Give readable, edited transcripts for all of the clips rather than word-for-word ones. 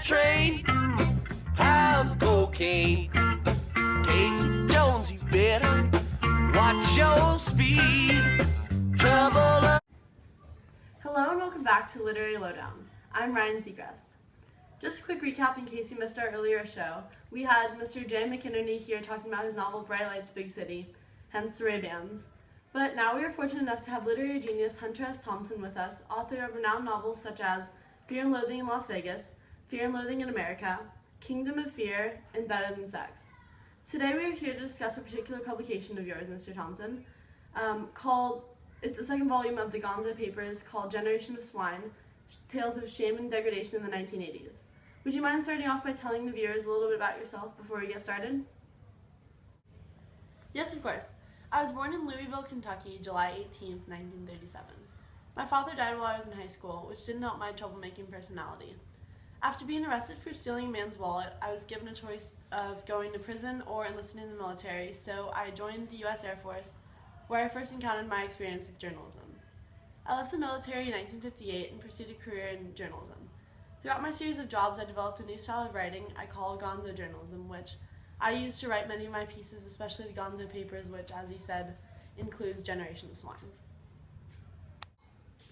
train, high on cocaine. Casey Jones, you better watch your speed. Trouble. Hello and welcome back to Literary Lowdown. I'm Ryan Seacrest. Just a quick recap in case you missed our earlier show. We had Mr. Jay McInerney here talking about his novel Bright Lights, Big City, hence the Ray-Bans. But now we are fortunate enough to have literary genius Hunter S. Thompson with us, author of renowned novels such as Fear and Loathing in Las Vegas, Fear and Loathing in America, Kingdom of Fear, and Better Than Sex. Today we are here to discuss a particular publication of yours, Mr. Thompson, it's the second volume of the Gonzo Papers called Generation of Swine, Tales of Shame and Degradation in the 1980s. Would you mind starting off by telling the viewers a little bit about yourself before we get started? Yes, of course. I was born in Louisville, Kentucky, July 18th, 1937. My father died while I was in high school, which didn't help my troublemaking personality. After being arrested for stealing a man's wallet, I was given a choice of going to prison or enlisting in the military, so I joined the U.S. Air Force, where I first encountered my experience with journalism. I left the military in 1958 and pursued a career in journalism. Throughout my series of jobs, I developed a new style of writing I call gonzo journalism, which I use to write many of my pieces, especially the Gonzo Papers, which, as you said, includes Generation of Swine.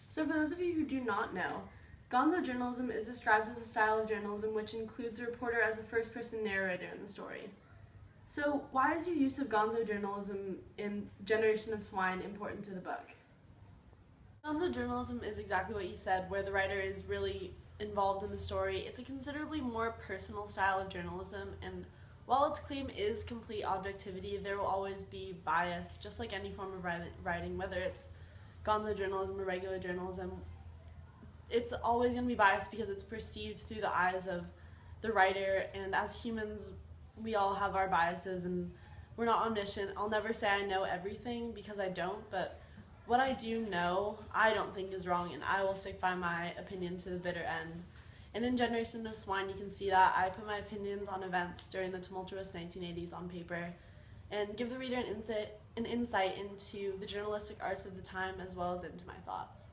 So for those of you who do not know, gonzo journalism is described as a style of journalism which includes the reporter as a first-person narrator in the story. So why is your use of gonzo journalism in Generation of Swine important to the book? Gonzo journalism is exactly what you said, where the writer is really involved in the story. It's a considerably more personal style of journalism, and while its claim is complete objectivity, there will always be bias, just like any form of writing, whether it's gonzo journalism or regular journalism. It's always going to be biased because it's perceived through the eyes of the writer, and as humans, we all have our biases, and we're not omniscient. I'll never say I know everything because I don't, but what I do know, I don't think is wrong, and I will stick by my opinion to the bitter end. And in Generation of Swine, you can see that I put my opinions on events during the tumultuous 1980s on paper and give the reader an insight into the journalistic arts of the time as well as into my thoughts.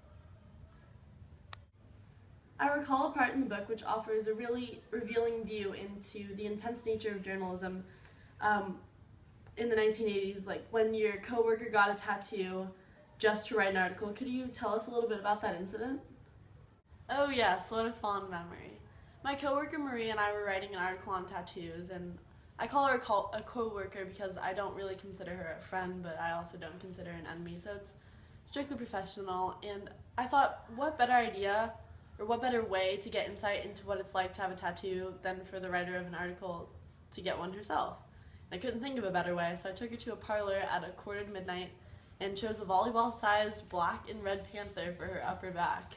I recall a part in the book which offers a really revealing view into the intense nature of journalism in the 1980s, like when your coworker got a tattoo just to write an article. Could you tell us a little bit about that incident? Oh yes, what a fond memory. My coworker Marie and I were writing an article on tattoos, and I call her a co-worker because I don't really consider her a friend, but I also don't consider her an enemy, so it's strictly professional. And I thought, what better idea or what better way to get insight into what it's like to have a tattoo than for the writer of an article to get one herself. I couldn't think of a better way, so I took her to a parlor at 1:45 and chose a volleyball-sized black and red panther for her upper back.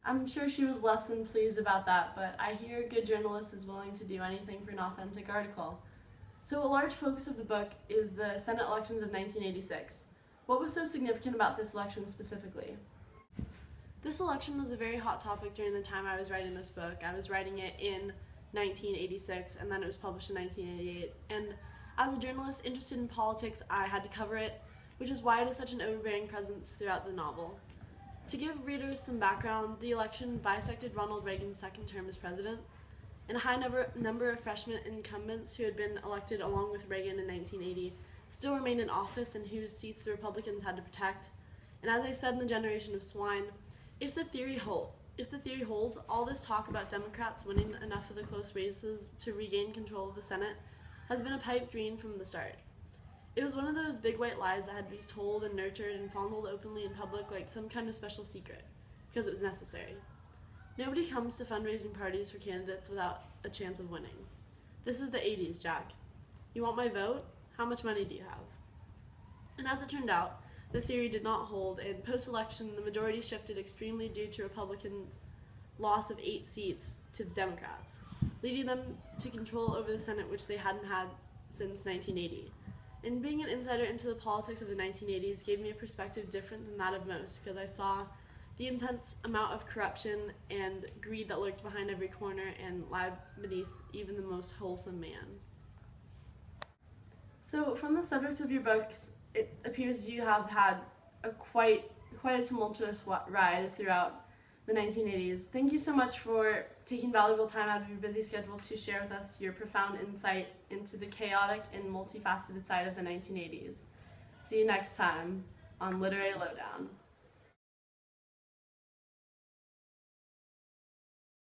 I'm sure she was less than pleased about that, but I hear a good journalist is willing to do anything for an authentic article. So a large focus of the book is the Senate elections of 1986. What was so significant about this election specifically? This election was a very hot topic during the time I was writing this book. I was writing it in 1986, and then it was published in 1988. And as a journalist interested in politics, I had to cover it, which is why it is such an overbearing presence throughout the novel. To give readers some background, the election bisected Ronald Reagan's second term as president, and a high number of freshman incumbents who had been elected along with Reagan in 1980 still remained in office and whose seats the Republicans had to protect. And as I said in the Generation of Swine, if the theory holds, all this talk about Democrats winning enough of the close races to regain control of the Senate has been a pipe dream from the start. It was one of those big white lies that had to be told and nurtured and fondled openly in public like some kind of special secret, because it was necessary. Nobody comes to fundraising parties for candidates without a chance of winning. This is the 80s, Jack. You want my vote? How much money do you have? And as it turned out, the theory did not hold, and post-election, the majority shifted extremely due to Republican loss of 8 seats to the Democrats, leading them to control over the Senate, which they hadn't had since 1980. And being an insider into the politics of the 1980s gave me a perspective different than that of most, because I saw the intense amount of corruption and greed that lurked behind every corner and lied beneath even the most wholesome man. So from the subjects of your books, it appears you have had quite a tumultuous ride throughout the 1980s. Thank you so much for taking valuable time out of your busy schedule to share with us your profound insight into the chaotic and multifaceted side of the 1980s. See you next time on Literary Lowdown.